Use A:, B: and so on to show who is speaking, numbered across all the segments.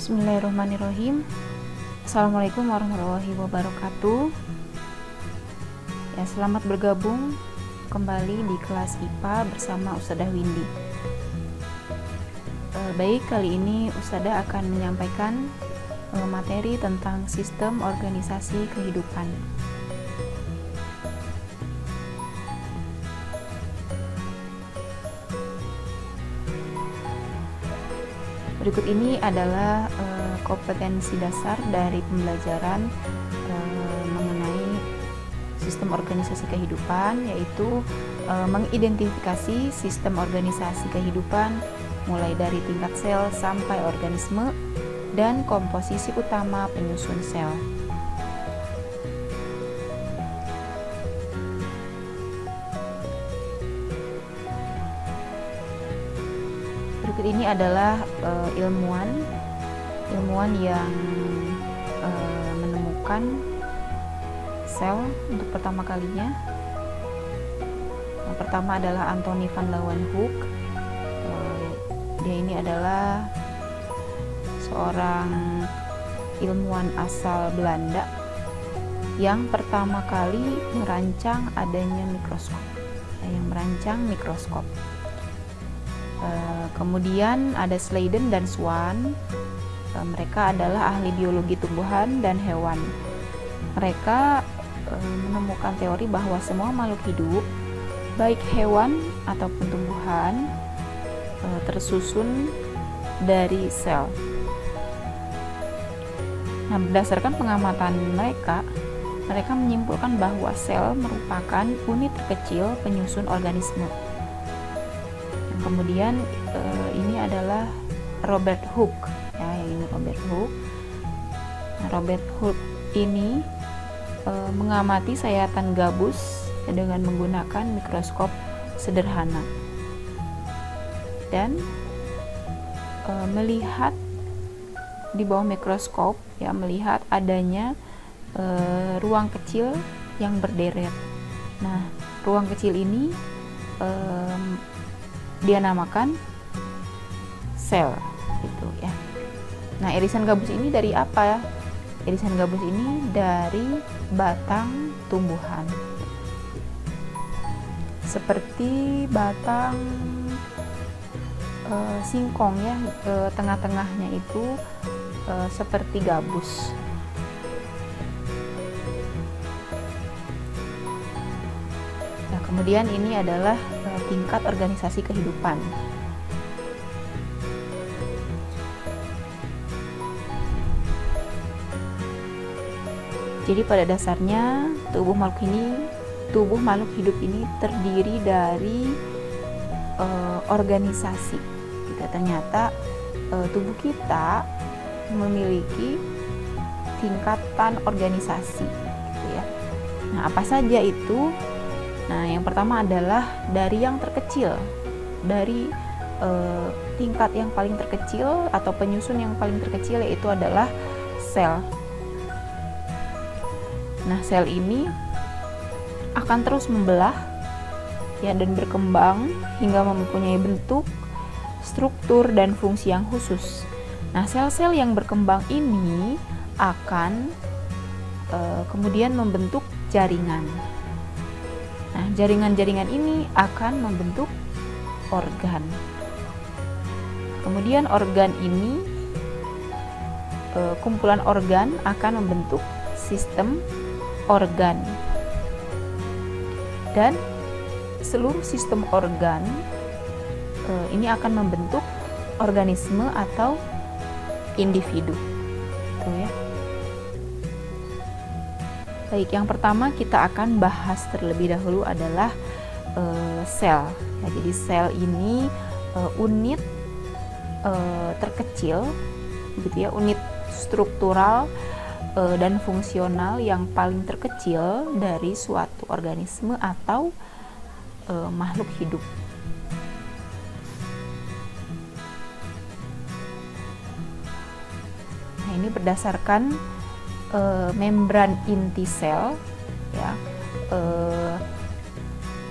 A: Bismillahirrahmanirrahim. Assalamualaikum warahmatullahi wabarakatuh. Ya, selamat bergabung kembali di kelas IPA bersama Ustadzah Windy. Baik, kali ini Ustadzah akan menyampaikan materi tentang sistem organisasi kehidupan. Berikut ini adalah kompetensi dasar dari pembelajaran mengenai sistem organisasi kehidupan, yaitu mengidentifikasi sistem organisasi kehidupan mulai dari tingkat sel sampai organisme dan komposisi utama penyusun sel. Berikut ini adalah ilmuwan yang menemukan sel untuk pertama kalinya. Yang pertama adalah Anthony van Leeuwenhoek. Dia ini adalah seorang ilmuwan asal Belanda yang pertama kali merancang adanya mikroskop. Kemudian ada Sladen dan Swan. Mereka adalah ahli biologi tumbuhan dan hewan. Mereka menemukan teori bahwa semua makhluk hidup, baik hewan ataupun tumbuhan, tersusun dari sel. Nah, berdasarkan pengamatan mereka menyimpulkan bahwa sel merupakan unit terkecil penyusun organisme. Kemudian ini adalah Robert Hooke, ya, ini Robert Hooke. Nah, Robert Hooke ini mengamati sayatan gabus dengan menggunakan mikroskop sederhana dan melihat di bawah mikroskop, ya, melihat adanya ruang kecil yang berderet. Nah, ruang kecil ini dia namakan sel, gitu ya. Nah, irisan gabus ini dari apa ya? Irisan gabus ini dari batang tumbuhan, seperti batang singkong, ya, tengah-tengahnya itu seperti gabus. Nah, kemudian ini adalah tingkat organisasi kehidupan. Jadi pada dasarnya tubuh makhluk hidup ini terdiri dari organisasi. Ternyata tubuh kita memiliki tingkatan organisasi, gitu ya. Nah, apa saja itu? Nah, yang pertama adalah dari yang terkecil, dari tingkat yang paling terkecil atau penyusun yang paling terkecil, yaitu adalah sel. Nah, sel ini akan terus membelah, ya, dan berkembang hingga mempunyai bentuk, struktur, dan fungsi yang khusus. Nah, sel-sel yang berkembang ini akan kemudian membentuk jaringan. Nah, jaringan-jaringan ini akan membentuk organ. Kemudian organ ini, kumpulan organ akan membentuk sistem organ. Dan seluruh sistem organ ini akan membentuk organisme atau individu. Gitu ya. Baik, yang pertama kita akan bahas terlebih dahulu adalah sel. Ya, jadi sel ini unit terkecil, gitu ya, unit struktural dan fungsional yang paling terkecil dari suatu organisme atau makhluk hidup. Nah, ini berdasarkan membran inti sel, ya.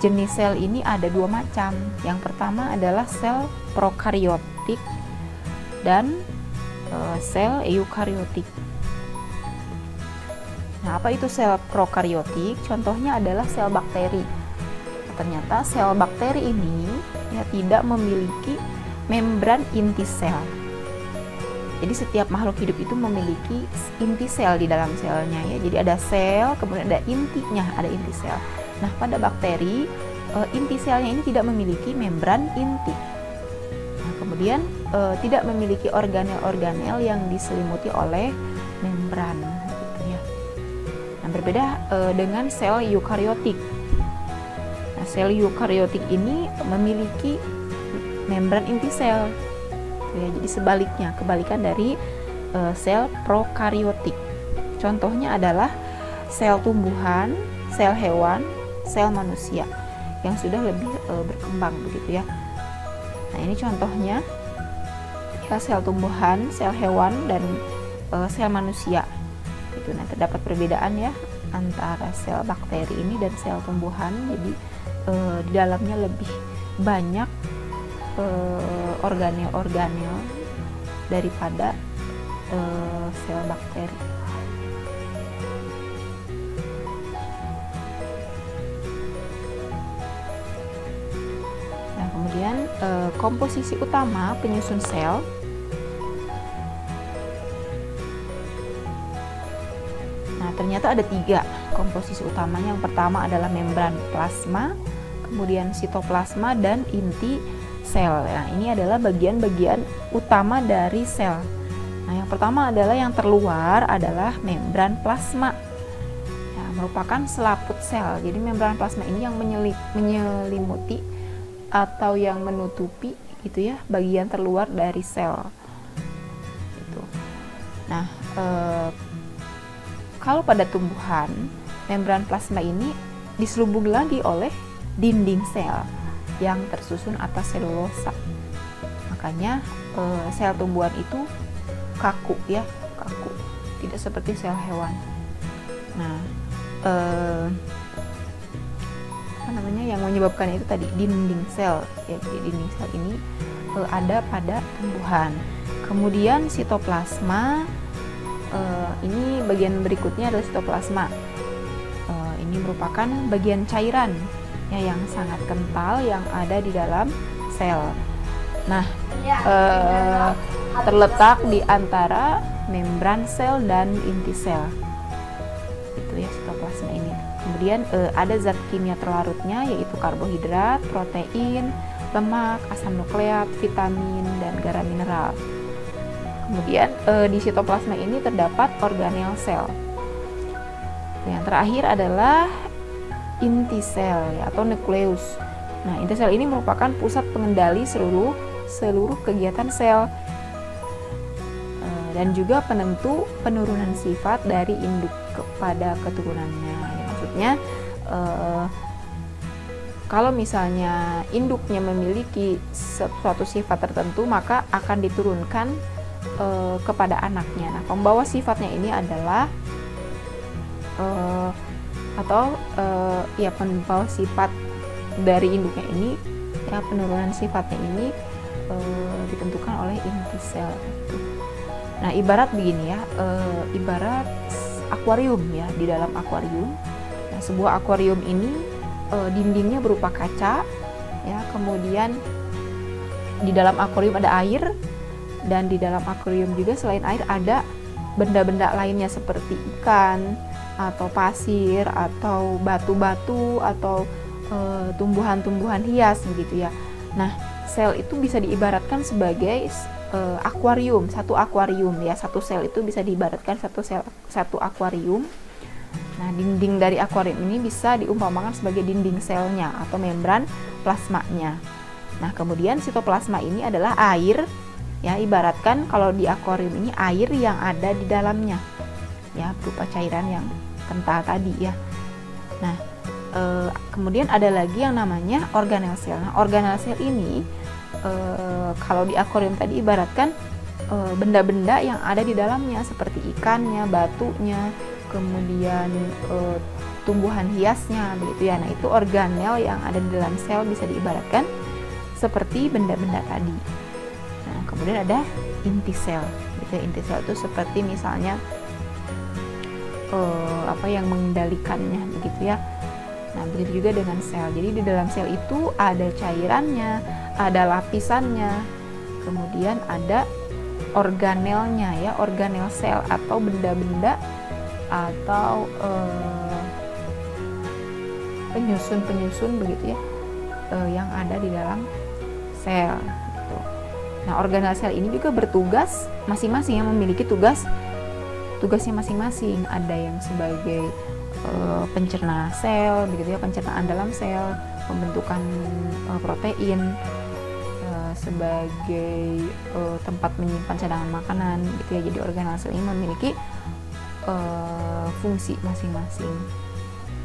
A: Jenis sel ini ada dua macam. Yang pertama adalah sel prokaryotik dan sel eukariotik. Nah, apa itu sel prokariotik? Contohnya adalah sel bakteri. Ternyata sel bakteri ini ya tidak memiliki membran inti sel. Jadi setiap makhluk hidup itu memiliki inti sel di dalam selnya ya. Jadi ada sel, kemudian ada intinya, ada inti sel. Nah, pada bakteri inti selnya ini tidak memiliki membran inti. Nah, kemudian tidak memiliki organel-organel yang diselimuti oleh membran gitu ya. Nah, berbeda dengan sel eukariotik. Nah, sel eukariotik ini memiliki membran inti sel. Ya, jadi sebaliknya, kebalikan dari sel prokariotik. Contohnya adalah sel tumbuhan, sel hewan, sel manusia yang sudah lebih berkembang begitu ya. Nah, ini contohnya ya, sel tumbuhan, sel hewan, dan sel manusia. Itu nah, terdapat perbedaan ya antara sel bakteri ini dan sel tumbuhan. Jadi di dalamnya lebih banyak organel-organel daripada sel bakteri. Nah, kemudian komposisi utama penyusun sel. Nah, ternyata ada 3 komposisi utamanya. Yang pertama adalah membran plasma, kemudian sitoplasma, dan inti sel. Nah, ini adalah bagian-bagian utama dari sel. Nah, yang pertama adalah yang terluar adalah membran plasma. Ya, merupakan selaput sel. Jadi membran plasma ini yang menyelimuti atau yang menutupi gitu ya bagian terluar dari sel. Gitu. Nah, kalau pada tumbuhan, membran plasma ini diselubungi lagi oleh dinding sel yang tersusun atas selulosa. Makanya sel tumbuhan itu kaku ya, kaku, tidak seperti sel hewan. Nah, apa namanya yang menyebabkan itu tadi dinding sel ya. Jadi dinding sel ini ada pada tumbuhan. Kemudian sitoplasma, ini bagian berikutnya adalah sitoplasma. Ini merupakan bagian cairan ya, yang sangat kental yang ada di dalam sel. Nah, terletak di antara membran sel dan inti sel. Itu ya sitoplasma ini. Kemudian ada zat kimia terlarutnya yaitu karbohidrat, protein, lemak, asam nukleat, vitamin, dan garam mineral. Kemudian di sitoplasma ini terdapat organel sel. Yang terakhir adalah inti sel ya, atau nukleus. Nah, inti sel ini merupakan pusat pengendali seluruh kegiatan sel dan juga penentu penurunan sifat dari induk kepada keturunannya. Ya, maksudnya kalau misalnya induknya memiliki suatu sifat tertentu, maka akan diturunkan kepada anaknya. Nah, pembawa sifatnya ini adalah pembawa sifat dari induknya ini ya, penurunan sifatnya ini ditentukan oleh inti sel itu. Nah, ibarat begini ya, ibarat akuarium ya. Di dalam akuarium, nah, sebuah akuarium ini dindingnya berupa kaca ya, kemudian di dalam akuarium ada air, dan di dalam akuarium juga selain air ada benda-benda lainnya seperti ikan atau pasir atau batu-batu atau tumbuhan-tumbuhan hias begitu ya. Nah, sel itu bisa diibaratkan sebagai akuarium, satu akuarium ya. Satu sel itu bisa diibaratkan satu akuarium. Nah, dinding dari akuarium ini bisa diumpamakan sebagai dinding selnya atau membran plasmanya. Nah, kemudian sitoplasma ini adalah air ya, ibaratkan kalau di akuarium ini air yang ada di dalamnya ya, berupa cairan yang kental tadi ya. Nah, kemudian ada lagi yang namanya organel sel. Nah, organel sel ini kalau di akuarium tadi ibaratkan benda-benda yang ada di dalamnya seperti ikannya, batunya, kemudian tumbuhan hiasnya begitu ya. Nah, itu organel yang ada di dalam sel bisa diibaratkan seperti benda-benda tadi. Nah, kemudian ada inti sel. gitu ya. Inti sel itu seperti misalnya apa yang mengendalikannya begitu ya. Nah, begitu juga dengan sel. Jadi di dalam sel itu ada cairannya, ada lapisannya, kemudian ada organelnya ya, organel sel atau benda-benda atau penyusun-penyusun begitu ya, yang ada di dalam sel gitu. Nah, organel sel ini juga bertugas masing-masing, yang memiliki tugasnya masing-masing. Ada yang sebagai pencerna sel begitu ya, pencernaan dalam sel, pembentukan protein, sebagai tempat menyimpan cadangan makanan gitu ya. Jadi organel sel ini memiliki fungsi masing-masing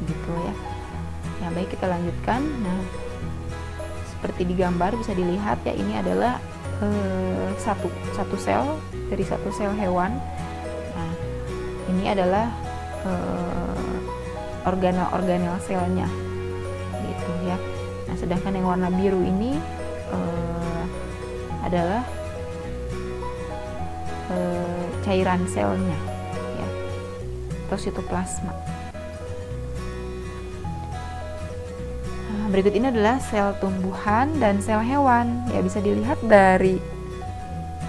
A: gitu ya. Ya, baik, kita lanjutkan. Nah, seperti di gambar bisa dilihat ya, ini adalah satu sel dari satu sel hewan. Nah, ini adalah organel selnya gitu ya. Nah, sedangkan yang warna biru ini adalah cairan selnya ya, atau sitoplasma. Nah, berikut ini adalah sel tumbuhan dan sel hewan ya. Bisa dilihat dari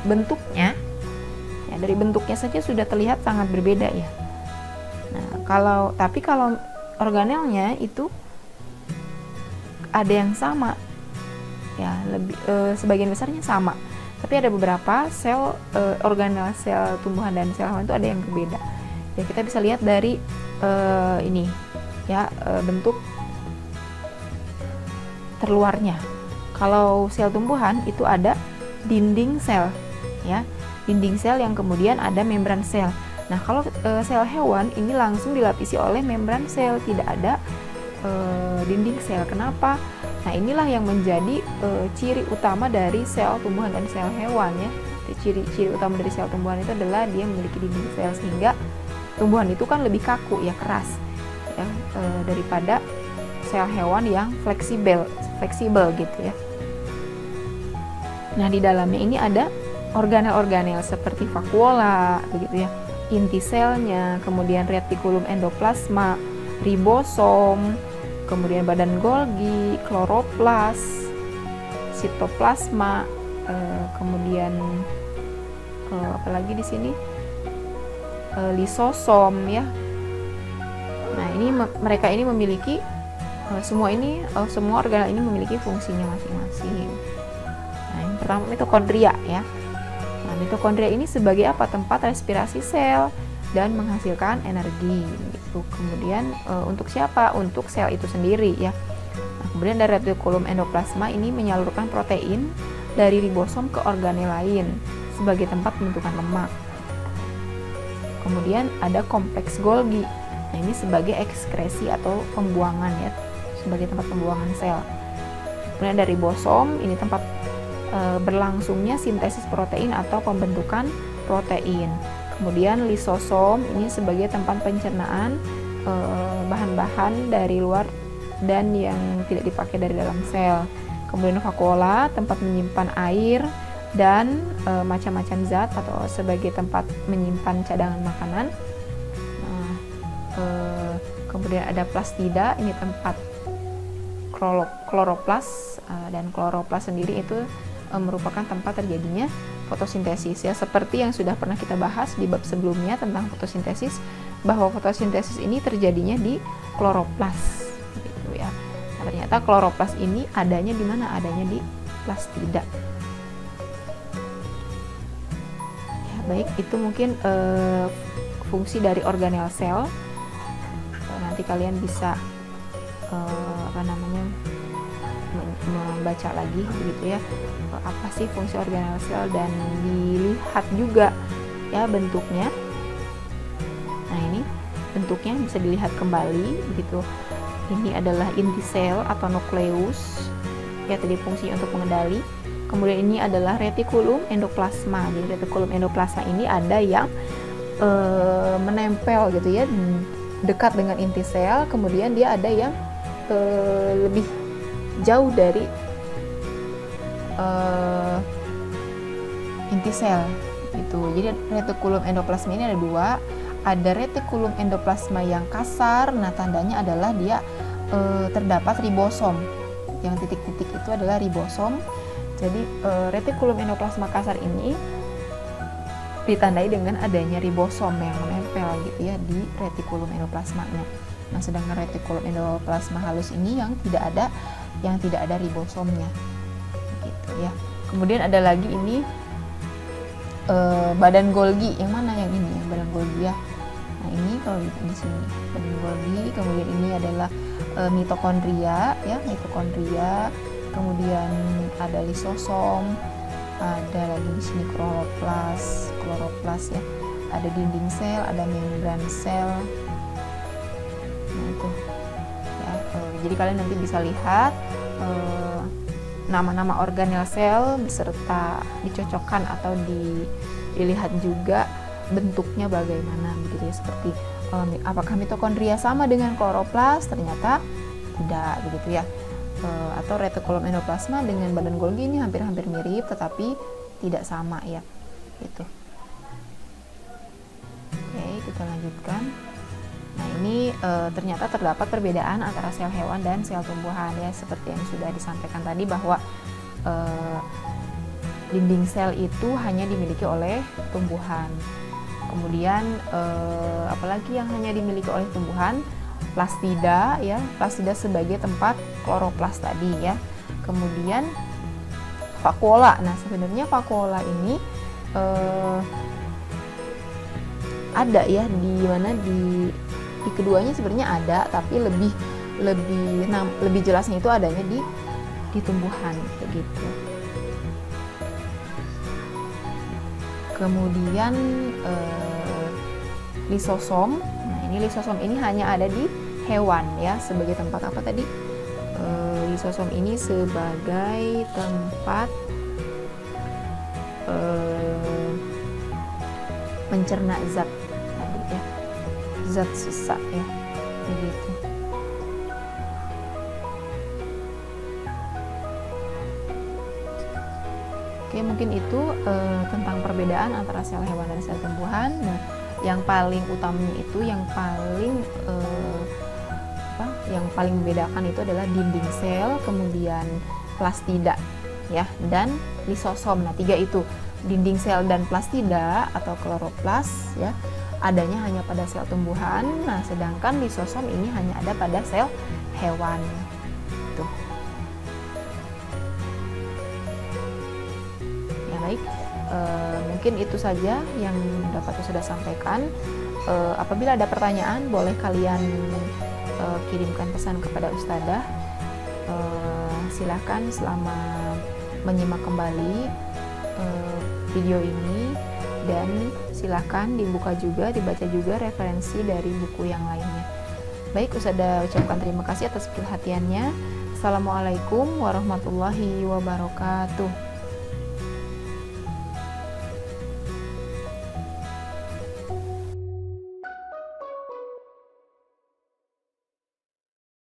A: bentuknya ya, dari bentuknya saja sudah terlihat sangat berbeda ya. Nah, kalau organelnya itu ada yang sama ya, lebih sebagian besarnya sama, tapi ada beberapa sel organel sel tumbuhan dan sel hewan itu ada yang berbeda ya. Kita bisa lihat dari ini ya, bentuk terluarnya. Kalau sel tumbuhan itu ada dinding sel ya, dinding sel yang kemudian ada membran sel. Nah, kalau sel hewan ini langsung dilapisi oleh membran sel, tidak ada dinding sel. Kenapa? Nah, inilah yang menjadi ciri utama dari sel tumbuhan dan sel hewan ya. Ciri utama dari sel tumbuhan itu adalah dia memiliki dinding sel, sehingga tumbuhan itu kan lebih kaku ya, keras ya, daripada sel hewan yang fleksibel gitu ya. Nah, di dalamnya ini ada organel-organel seperti vakuola begitu ya, inti selnya, kemudian retikulum endoplasma, ribosom, kemudian badan Golgi, kloroplas, sitoplasma, kemudian apalagi di sini lisosom ya. Nah, ini mereka ini memiliki semua organel ini memiliki fungsinya masing-masing. Nah, yang pertama mitokondria ya. Nah, mitokondria ini sebagai apa? Tempat respirasi sel dan menghasilkan energi gitu. Kemudian untuk siapa? Untuk sel itu sendiri ya. Nah, kemudian dari retikulum endoplasma ini menyalurkan protein dari ribosom ke organel lain sebagai tempat pembentukan lemak. Kemudian ada kompleks Golgi. Nah, ini sebagai ekskresi atau pembuangan ya, sebagai tempat pembuangan sel. Kemudian dari ribosom ini tempat berlangsungnya sintesis protein atau pembentukan protein. Kemudian lisosom ini sebagai tempat pencernaan bahan-bahan dari luar dan yang tidak dipakai dari dalam sel. Kemudian vakuola tempat menyimpan air dan macam-macam zat atau sebagai tempat menyimpan cadangan makanan. Kemudian ada plastida, ini tempat kloroplas, dan kloroplas sendiri itu merupakan tempat terjadinya fotosintesis ya, seperti yang sudah pernah kita bahas di bab sebelumnya tentang fotosintesis, bahwa fotosintesis ini terjadinya di kloroplas gitu ya. Nah, ternyata kloroplas ini adanya di mana? Adanya di plastida. Ya, baik, itu mungkin fungsi dari organel sel. Nanti kalian bisa membaca lagi begitu ya, apa sih fungsi organel sel, dan dilihat juga ya bentuknya. Nah, ini bentuknya bisa dilihat kembali begitu. Ini adalah inti sel atau nukleus ya, tadi fungsinya untuk mengendali. Kemudian ini adalah retikulum endoplasma. Jadi retikulum endoplasma ini ada yang menempel gitu ya, dekat dengan inti sel. Kemudian dia ada yang lebih jauh dari inti sel Gitu. Jadi retikulum endoplasma ini ada dua. Ada retikulum endoplasma yang kasar. Nah, tandanya adalah dia terdapat ribosom. Yang titik-titik itu adalah ribosom. Jadi retikulum endoplasma kasar ini ditandai dengan adanya ribosom yang menempel gitu ya di retikulum endoplasmanya. Nah, sedangkan retikulum endoplasma halus ini yang tidak ada ribosomnya. Gitu ya. Kemudian ada lagi ini badan Golgi. Yang mana yang ini? Yang badan Golgi ya. Nah, ini kalau di sini badan Golgi. Kemudian ini adalah mitokondria ya, mitokondria. Kemudian ada lisosom, ada lagi di sini kloroplas ya. Ada dinding sel, ada membran sel. Nah, itu ya. Jadi kalian nanti bisa lihat nama-nama organel sel beserta dicocokkan atau dilihat juga bentuknya bagaimana begitu ya, seperti apakah mitokondria sama dengan kloroplas? Ternyata tidak begitu ya. Atau retikulum endoplasma dengan badan Golgi ini hampir-hampir mirip tetapi tidak sama ya gitu. Oke, kita lanjutkan. Nah, ini ternyata terdapat perbedaan antara sel hewan dan sel tumbuhan ya, seperti yang sudah disampaikan tadi bahwa dinding sel itu hanya dimiliki oleh tumbuhan. Kemudian apalagi yang hanya dimiliki oleh tumbuhan? Plastida ya, plastida sebagai tempat kloroplas tadi ya. Kemudian vakuola. Nah, sebenarnya vakuola ini ada ya di mana di keduanya sebenarnya ada, tapi lebih jelasnya itu adanya di tumbuhan begitu. Kemudian lisosom. Nah, ini lisosom ini hanya ada di hewan ya, sebagai tempat apa tadi? Lisosom ini sebagai tempat mencerna zat tadi ya, zat sisa ya, begitu. Oke, mungkin itu tentang perbedaan antara sel hewan dan sel tumbuhan. Nah, yang paling utamanya itu yang paling membedakan itu adalah dinding sel, kemudian plastida ya, dan lisosom. Nah, tiga itu, dinding sel dan plastida atau kloroplas ya, adanya hanya pada sel tumbuhan. Nah, sedangkan lisosom ini hanya ada pada sel hewan. Tuh. Ya, baik. Mungkin itu saja yang dapat saya sudah sampaikan. Apabila ada pertanyaan, boleh kalian kirimkan pesan kepada Ustadzah. Silahkan selama menyimak kembali video ini, dan silahkan dibuka juga, dibaca juga referensi dari buku yang lainnya. Baik, Ustadzah ucapkan terima kasih atas perhatiannya. Assalamualaikum warahmatullahi wabarakatuh.